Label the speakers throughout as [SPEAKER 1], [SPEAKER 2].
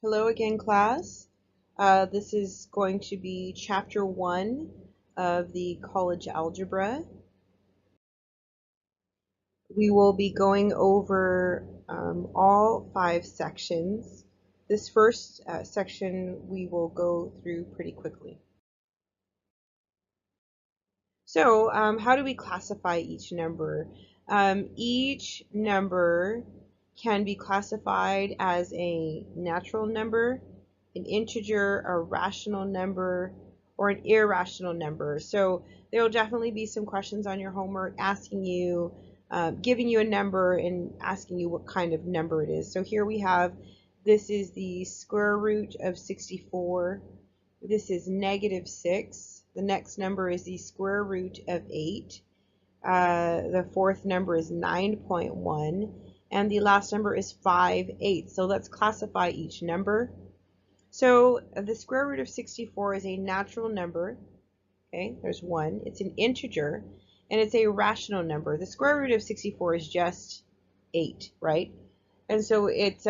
[SPEAKER 1] Hello again, class. This is going to be chapter 1 of the college algebra. We will be going over all 5 sections. This first section we will go through pretty quickly. So, how do we classify each number? Each number can be classified as a natural number, an integer, a rational number, or an irrational number. So there will definitely be some questions on your homework asking you, giving you a number and asking you what kind of number it is. So here we have, this is the square root of 64. This is -6. The next number is the square root of 8. The fourth number is 9.1. And the last number is 5/8. So let's classify each number. So the square root of 64 is a natural number. Okay, there's 1. It's an integer, and it's a rational number. The square root of 64 is just 8, right? And so it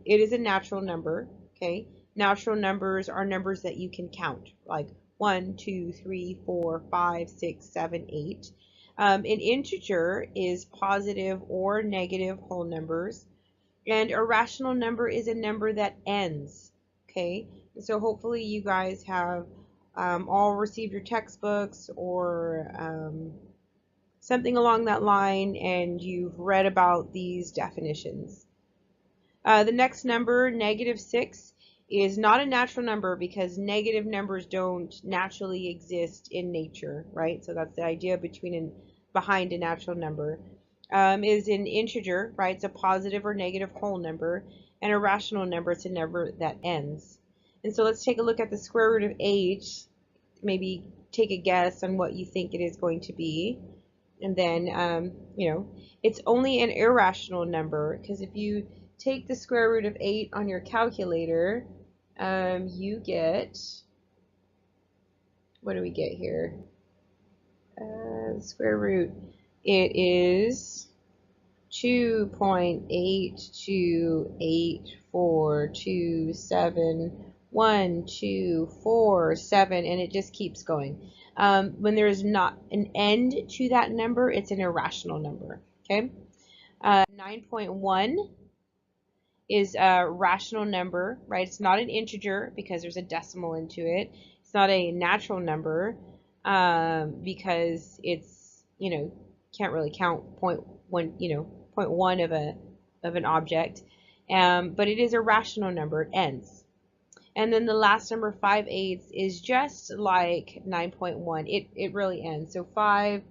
[SPEAKER 1] is a natural number. Okay, natural numbers are numbers that you can count, like 1, 2, 3, 4, 5, 6, 7, 8. An integer is positive or negative whole numbers, and a rational number is a number that ends. Okay, so hopefully you guys have all received your textbooks or something along that line, and you've read about these definitions. The next number, -6, is not a natural number because negative numbers don't naturally exist in nature, right? So that's the idea behind a natural number. Is an integer, right? It's a positive or negative whole number, and a rational number, it's a number that ends. And so let's take a look at the square root of 8. Maybe take a guess on what you think it is going to be. And then, it's only an irrational number, because if you take the square root of 8 on your calculator, you get, what do we get here? Square root, it is 2.8228427124, and it just keeps going. When there is not an end to that number, it's an irrational number. Okay, 9.1 is a rational number, right? It's not an integer because there's a decimal into it. It's not a natural number because it's, can't really count point one of an object. But it is a rational number. It ends. And then the last number, 5/8, is just like 9.1. It really ends. So 5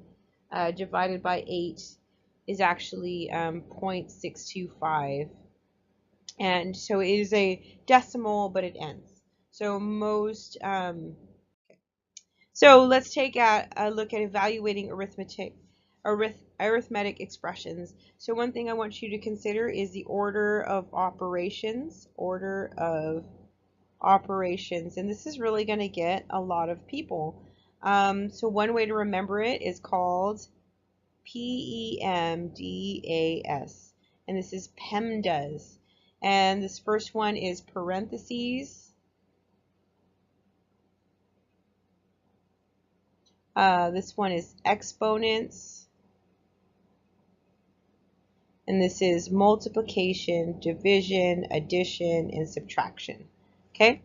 [SPEAKER 1] divided by 8 is actually 0.625. And so it is a decimal, but it ends. So so let's take a look at evaluating arithmetic expressions. So one thing I want you to consider is the order of operations. And this is really going to get a lot of people. So one way to remember it is called PEMDAS, and this is PEMDAS. And this first one is parentheses. This one is exponents. And this is multiplication, division, addition, and subtraction. Okay?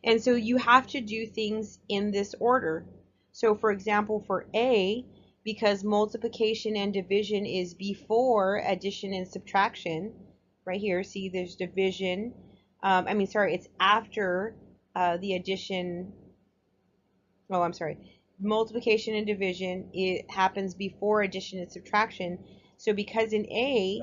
[SPEAKER 1] And so you have to do things in this order. So for example, for A, because multiplication and division is before addition and subtraction, right here, see there's division, it's after the addition, multiplication and division, it happens before addition and subtraction. So because in A,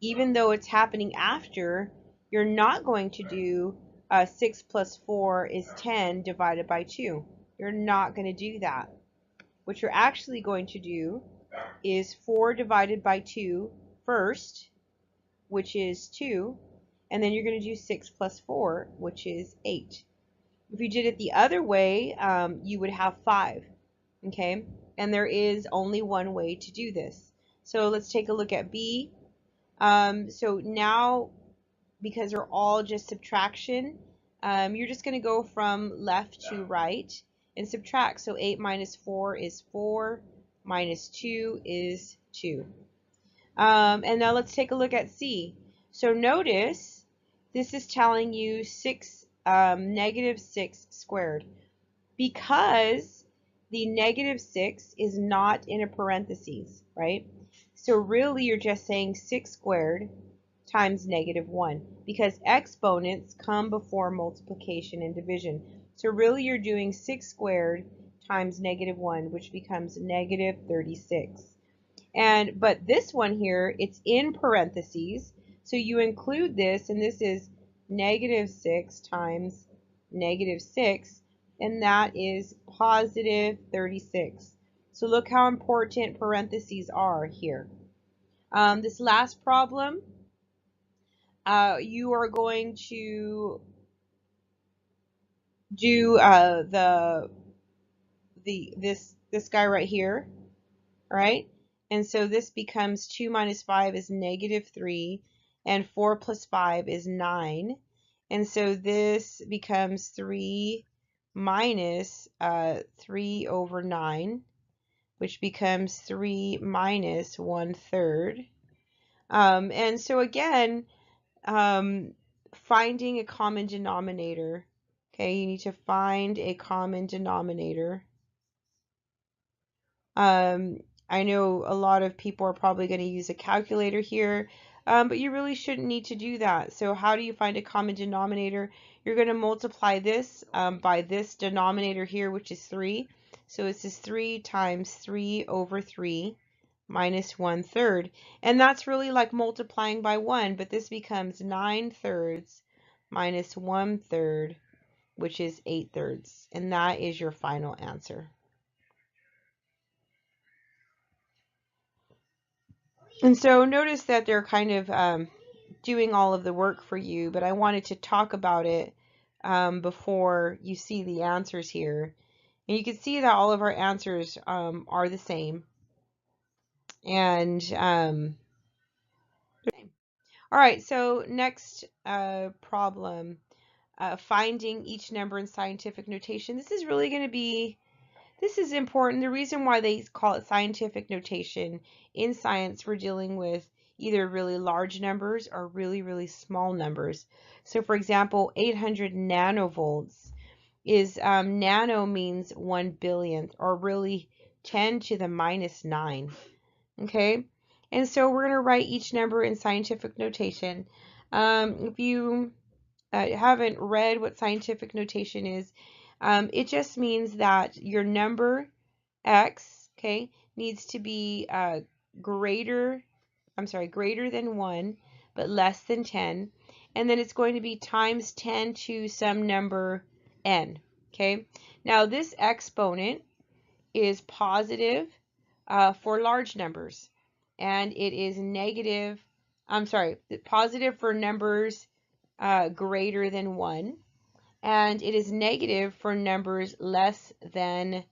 [SPEAKER 1] even though it's happening after, you're not going to do 6 plus 4 is 10 divided by 2. You're not going to do that. What you're actually going to do is 4 divided by 2 first, which is 2, and then you're going to do 6 plus 4, which is 8. If you did it the other way, you would have 5, okay? And there is only one way to do this. So let's take a look at B. So now because they're all just subtraction, you're just going to go from left to right and subtract. So 8 minus 4 is 4, minus 2 is 2. And now let's take a look at C. So notice this is telling you negative 6 squared, because the negative 6 is not in a parentheses, right? So really you're just saying 6 squared times negative 1, because exponents come before multiplication and division. So really you're doing 6 squared times negative 1, which becomes negative 36. But this one here, it's in parentheses, so you include this, and this is negative 6 times negative 6, and that is positive 36. So look how important parentheses are here. This last problem, you are going to do this guy right here, right? And so this becomes 2 minus 5 is negative 3, and 4 plus 5 is 9. And so this becomes 3 minus 3 over 9, which becomes 3 minus 1/3. And so again, finding a common denominator. Okay, you need to find a common denominator. I know a lot of people are probably going to use a calculator here, but you really shouldn't need to do that. So how do you find a common denominator? You're going to multiply this by this denominator here, which is 3. So this is 3 times 3 over 3 minus 1/3. And that's really like multiplying by 1, but this becomes 9/3 minus 1/3, which is 8/3. And that is your final answer. And so notice that they're kind of doing all of the work for you, but I wanted to talk about it before you see the answers here. And you can see that all of our answers are the same. And all right, so next problem, finding each number in scientific notation. This is really going to be, this is important. The reason why they call it scientific notation, in science we're dealing with either really large numbers or really, really small numbers. So for example, 800 nanovolts is, nano means 1 billionth, or really 10 to the minus 9. Okay, and so we're going to write each number in scientific notation. If you haven't read what scientific notation is, it just means that your number x, okay, needs to be greater than 1, but less than 10. And then it's going to be times 10 to some number n, okay? Now this exponent is positive for large numbers, and it is negative, positive for numbers greater than 1, and it is negative for numbers less than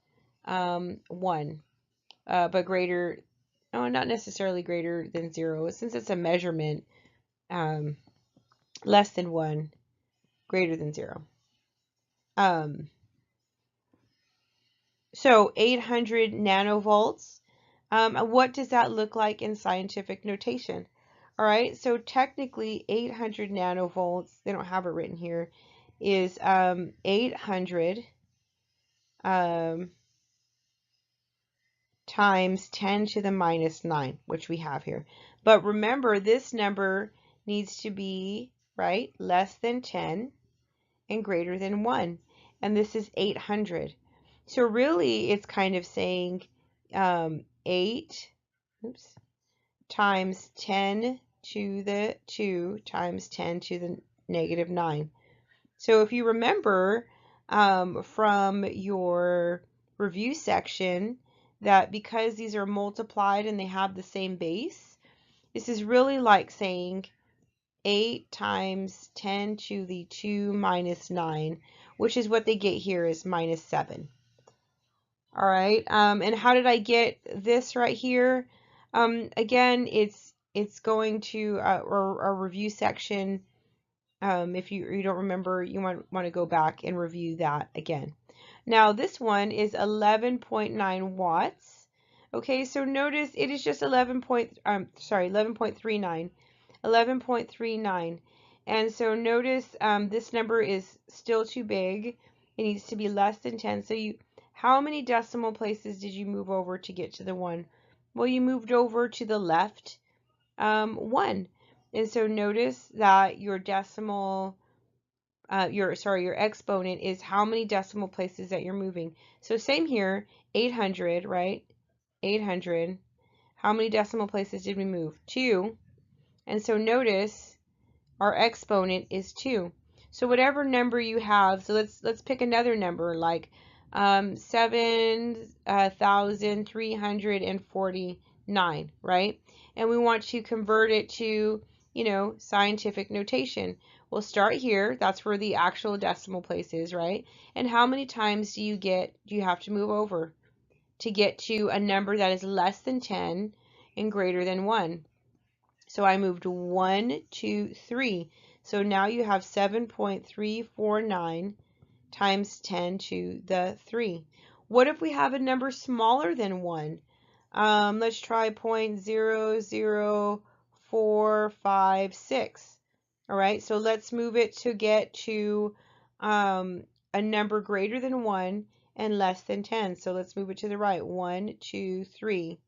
[SPEAKER 1] 1, but greater, no, not necessarily greater than 0, since it's a measurement, less than 1, greater than 0. So 800 nanovolts, what does that look like in scientific notation? All right, so technically 800 nanovolts, they don't have it written here, is 800 times 10 to the minus 9, which we have here. But remember, this number needs to be, right, less than 10 and greater than 1. And this is 800. So really, it's kind of saying 8 times 10 to the 2 times 10 to the negative 9. So if you remember from your review section that because these are multiplied and they have the same base, this is really like saying 8 times 10 to the 2 minus 9, which is what they get here is minus 7. All right, and how did I get this right here? Again, it's going to our review section If you don't remember, you want to go back and review that again. Now this one is 11.9 watts. Okay, so notice it is just 11.39. 11.39. And so notice this number is still too big. It needs to be less than 10. So how many decimal places did you move over to get to the 1? Well, you moved over to the left 1. And so notice that your decimal, your exponent is how many decimal places that you're moving. So same here, 800, right? 800. How many decimal places did we move? 2. And so notice our exponent is 2. So whatever number you have, so let's pick another number like 7,349, right? And we want to convert it to, scientific notation. We'll start here. That's where the actual decimal place is, right? And how many times do you have to move over to get to a number that is less than 10 and greater than 1? So I moved 1, 2, 3. So now you have 7.349 times 10 to the 3. What if we have a number smaller than 1? Let's try 0.00456. All right, so let's move it to get to a number greater than 1 and less than 10. So let's move it to the right. 1, 2, 3.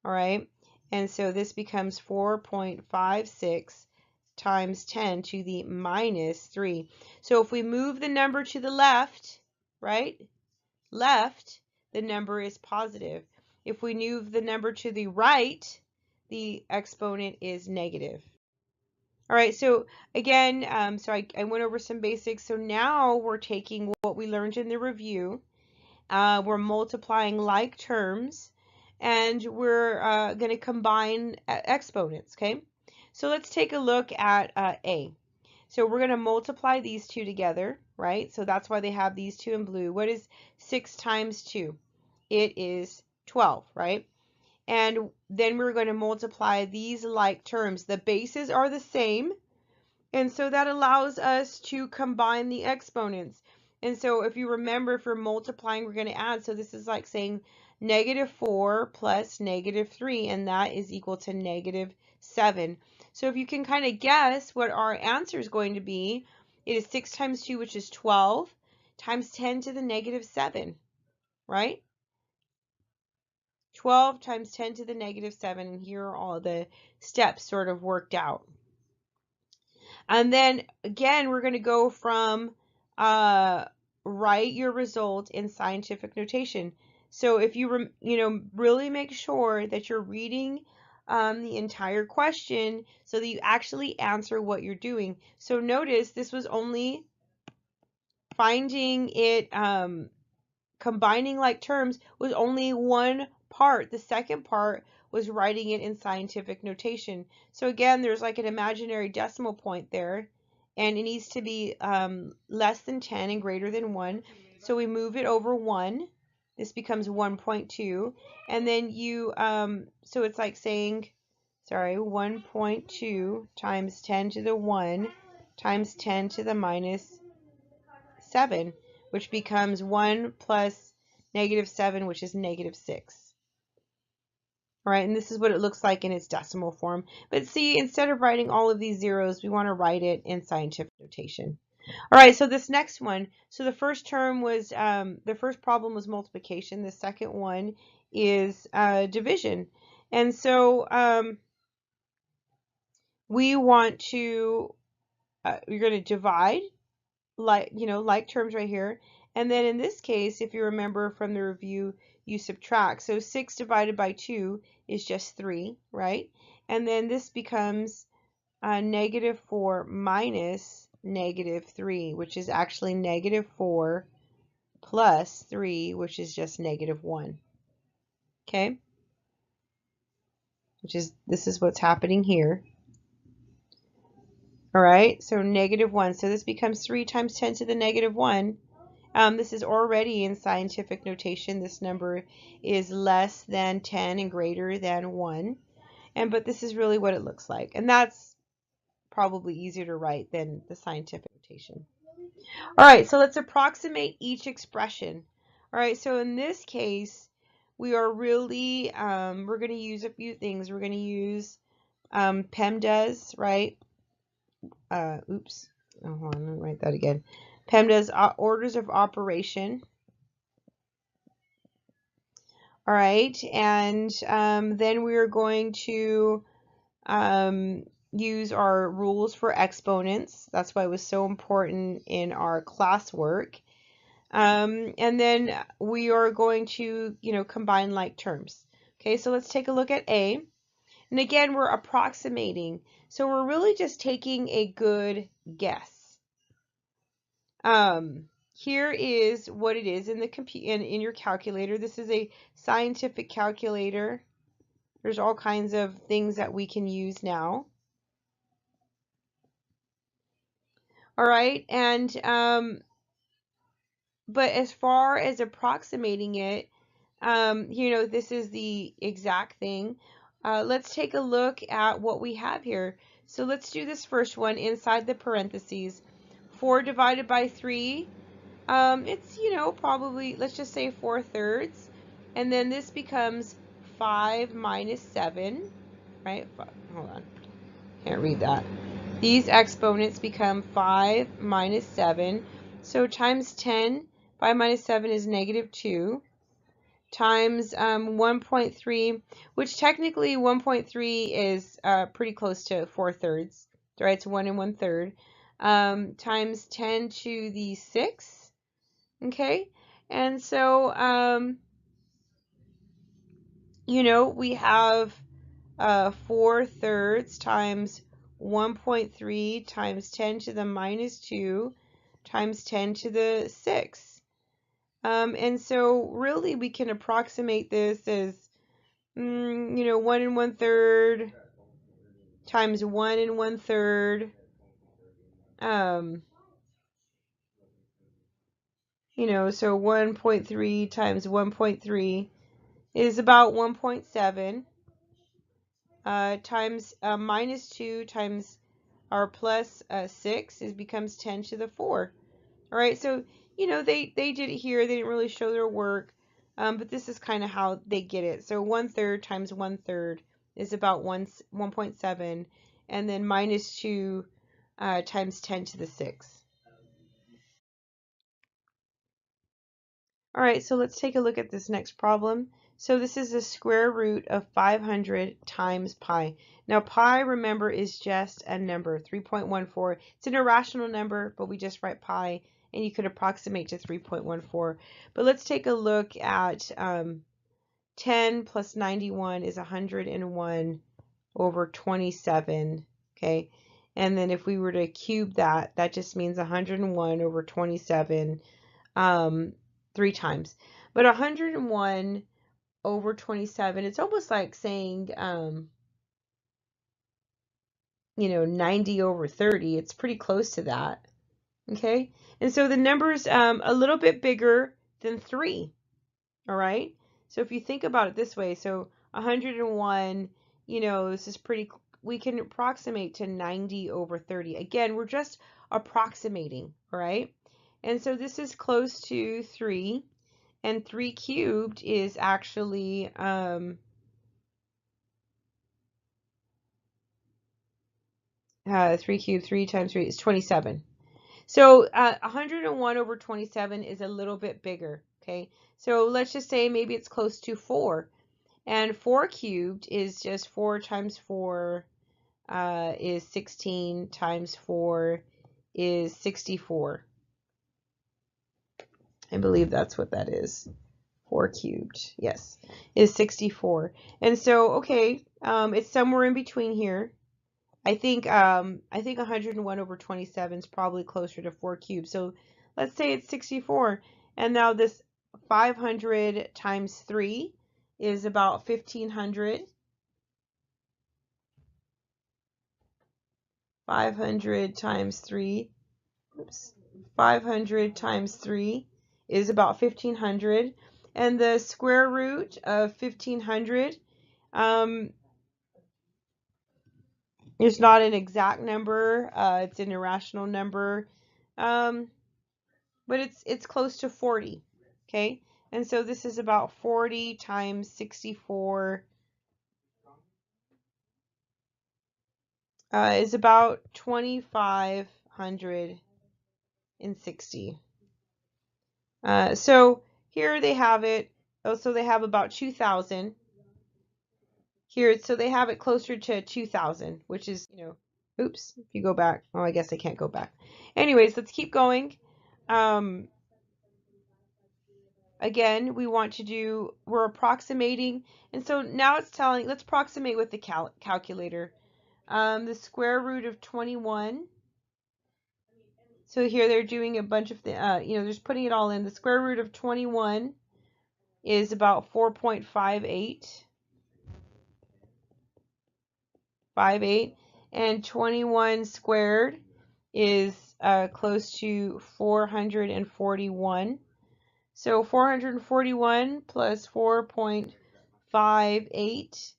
[SPEAKER 1] All right, and so this becomes 4.56 times 10 to the minus 3. So if we move the number to the left, right, the number is positive. If we move the number to the right, the exponent is negative. All right, so again, I went over some basics. So now we're taking what we learned in the review. We're multiplying like terms, and we're going to combine exponents, okay? So let's take a look at A. So we're going to multiply these two together, right? So that's why they have these two in blue. What is 6 times 2? It is 12, right? And then we're going to multiply these like terms. The bases are the same, and so that allows us to combine the exponents. And so if you remember, if we're multiplying, we're going to add. So this is like saying -4 plus -3, and that is equal to -7. So if you can kind of guess what our answer is going to be, it is 6 times 2, which is 12, times 10 to the -7, right? 12 times 10 to the -7, and here are all the steps sort of worked out. And then again, we're going to go from write your result in scientific notation. So if you really make sure that you're reading the entire question so that you actually answer what you're doing. So notice this was only finding it, combining like terms was only one part. The second part was writing it in scientific notation. So again, there's like an imaginary decimal point there, and it needs to be less than 10 and greater than 1. So we move it over 1. This becomes 1.2. And then so it's like saying, 1.2 times 10 to the 1 times 10 to the -7, which becomes 1 plus -7, which is -6. All right, and this is what it looks like in its decimal form. But see, instead of writing all of these zeros, we want to write it in scientific notation. All right, so this next one, so the first term was, the first problem was multiplication. The second one is division. And so we want to, you're going to divide, like terms right here. And then in this case, if you remember from the review, you subtract. So 6 divided by 2 is just 3, right? And then this becomes -4 minus -3, which is actually -4 plus 3, which is just -1. Okay? This is what's happening here. All right, so -1. So this becomes 3 times 10 to the -1. This is already in scientific notation. This number is less than 10 and greater than 1. But this is really what it looks like. And that's probably easier to write than the scientific notation. All right, so let's approximate each expression. All right, so in this case, we are really, we're going to use a few things. We're going to use PEMDAS, right? Oops. Oh, hold on, let me write that again. PEMDAS, orders of operation. All right, and then we are going to use our rules for exponents. That's why it was so important in our classwork. And then we are going to, combine like terms. Okay, so let's take a look at A. And again, we're approximating. So we're really just taking a good guess. Here is what it is in the in your calculator. This is a scientific calculator. There's all kinds of things that we can use now. All right, and but as far as approximating it, this is the exact thing. Let's take a look at what we have here. So let's do this first one inside the parentheses. 4 divided by 3, it's, probably, let's just say 4/3. And then this becomes 5 minus 7, right? Hold on, can't read that. These exponents become 5 minus 7. So times 10, 5 minus 7 is -2, times 1.3, which technically 1.3 is pretty close to 4/3, right? It's 1 1/3, times 10 to the 6, okay? And so, we have 4/3 times 1.3 times 10 to the -2 times 10 to the 6. And so really we can approximate this as, 1 1/3 times 1 1/3. So 1.3 times 1.3 is about 1.7. Times -2 times our plus 6 becomes 10 to the 4. All right, so they did it here. They didn't really show their work, but this is kind of how they get it. So 1/3 times 1/3 is about 1.7, and then -2 times 10 to the 6. All right, so let's take a look at this next problem. So this is the square root of 500 times pi. Now pi, remember, is just a number, 3.14. It's an irrational number, but we just write pi, and you could approximate to 3.14. But let's take a look at 10 plus 91 is 101 over 27, okay? And then if we were to cube that, that just means 101 over 27 3 times. But 101 over 27, it's almost like saying, 90 over 30. It's pretty close to that, okay? And so the number's a little bit bigger than 3, all right? So if you think about it this way, so 101, this is pretty, we can approximate to 90 over 30. Again, we're just approximating, all right? And so this is close to 3. And 3 cubed is actually 3 cubed, 3 times 3 is 27. So 101 over 27 is a little bit bigger, okay? So let's just say maybe it's close to 4. And 4 cubed is just 4 times 4 is 16 times 4 is 64. I believe that's what that is. 4 cubed, yes, is 64. And so, okay, it's somewhere in between here. I think 101 over 27 is probably closer to 4 cubed. So let's say it's 64. And now this 500 times 3 is about 1500. 500 times 3, oops, 500 times 3 is about 1500. And the square root of 1500, It's not an exact number. It's an irrational number. But it's close to 40. Okay? And so this is about 40 times 64 is about 2,560. So here they have it. Oh, so they have about 2,000 here. So they have it closer to 2,000, which is, oops, if you go back. Oh, I guess I can't go back. Anyways, let's keep going. Again, we're approximating. And so now it's telling, let's approximate with the calculator. The square root of 21. So here they're doing a bunch of, they're just putting it all in. The square root of 21 is about 4.58. And 21 squared is close to 441. So 441 plus 4.58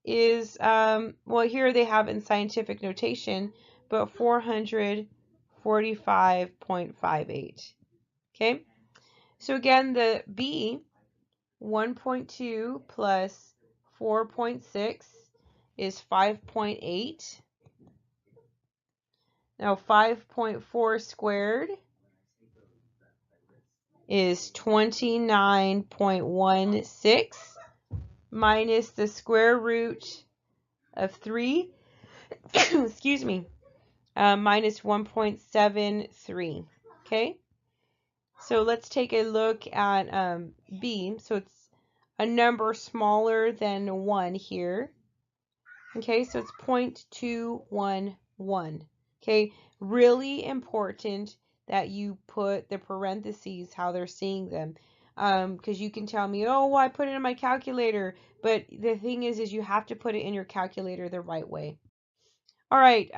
[SPEAKER 1] is, well, here they have it in scientific notation, but 445.58. Okay, so again, the B, 1.2 plus 4.6 is 5.8. Now 5.4 squared is 29.16 minus the square root of 3, excuse me, minus 1.73. Okay, so let's take a look at B. So it's a number smaller than 1 here. Okay, so it's 0.211. Okay, really important that you put the parentheses how they're seeing them, because you can tell me, oh, well, I put it in my calculator, but the thing is you have to put it in your calculator the right way. All right,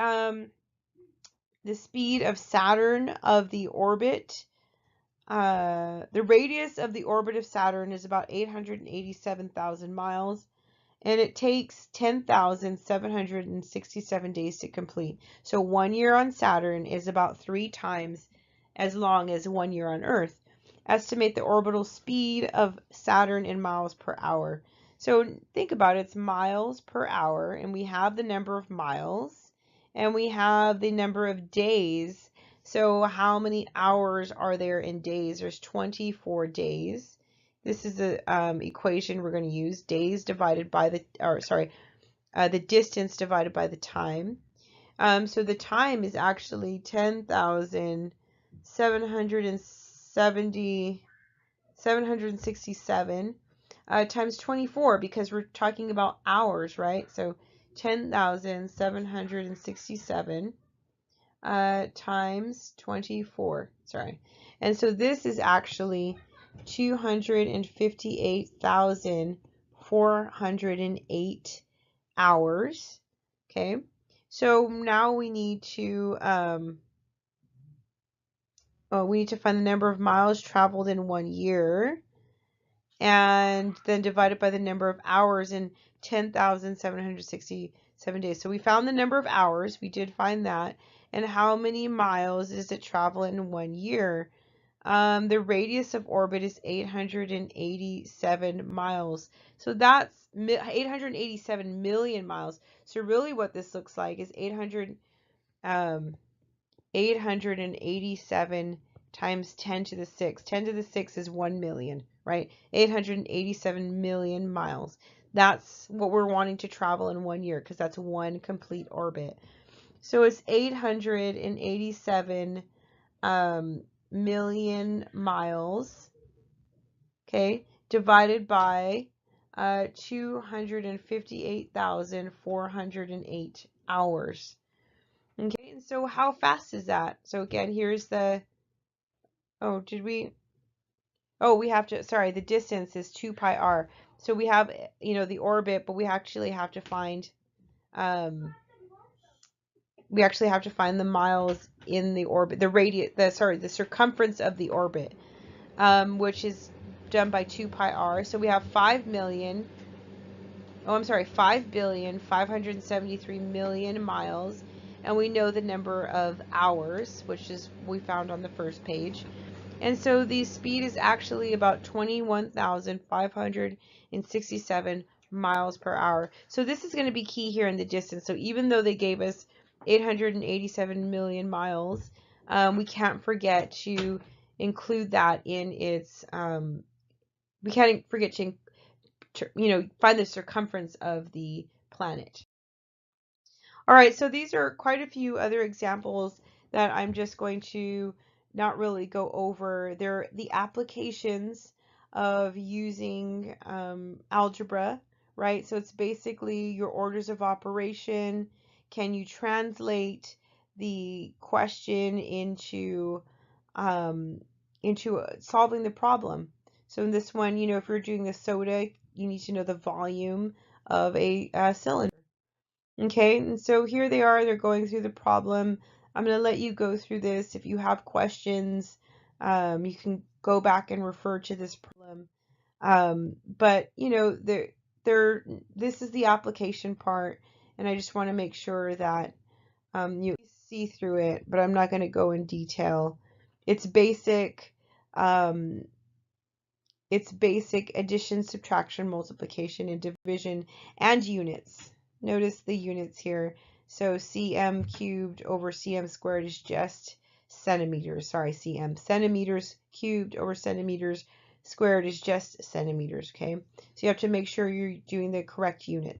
[SPEAKER 1] the speed of Saturn of the orbit, the radius of the orbit of Saturn is about 887,000 miles. And it takes 10,767 days to complete. So 1 year on Saturn is about 3 times as long as 1 year on Earth. Estimate the orbital speed of Saturn in miles per hour. So think about it, it's miles per hour, and we have the number of miles, and we have the number of days. So how many hours are there in days? There's 24 days. This is the equation we're going to use. Days divided by the distance divided by the time. So the time is actually 10,767 times 24, because we're talking about hours, right? So 10,767 times 24. Sorry. And so this is actually 258,408 hours. Okay, so now we need to find the number of miles traveled in 1 year, and then divide it by the number of hours in 10,767 days. So we found the number of hours. We did find that. And how many miles does it travel in 1 year? The radius of orbit is 887 miles. So that's 887 million miles. So really what this looks like is 887 times 10 to the 6. 10 to the 6 is 1 million, right? 887 million miles. That's what we're wanting to travel in 1 year, because that's one complete orbit. So it's 887 million miles, okay, divided by 258,408 hours. Okay, and so how fast is that? So again, here's the, we have to, sorry, the distance is 2 pi r. So we have, the orbit, but we actually have to find the miles in the orbit, the radius, the circumference of the orbit, which is done by 2 pi r. So we have 5 million oh, I'm sorry, 5,573,000,000 miles. And we know the number of hours, which is we found on the first page. And so the speed is actually about 21,567 miles per hour. So this is going to be key here in the distance. So even though they gave us 887 million miles, we can't forget to include that in its, we can't forget to, find the circumference of the planet. All right, so these are quite a few other examples that I'm just going to not really go over. They're the applications of using algebra, right? So it's basically your orders of operation. Can you translate the question into solving the problem? So in this one, if you're doing a soda, you need to know the volume of a cylinder. Okay, and so here they are, they're going through the problem. I'm going to let you go through this. If you have questions, you can go back and refer to this problem. But this is the application part, and I just want to make sure that you see through it, but I'm not going to go in detail. It's basic. Um, it's basic addition, subtraction, multiplication, and division, and units. Notice the units here. So cm cubed over cm squared is just centimeters. Sorry, cm. Centimeters cubed over centimeters squared is just centimeters, okay? So you have to make sure you're doing the correct unit.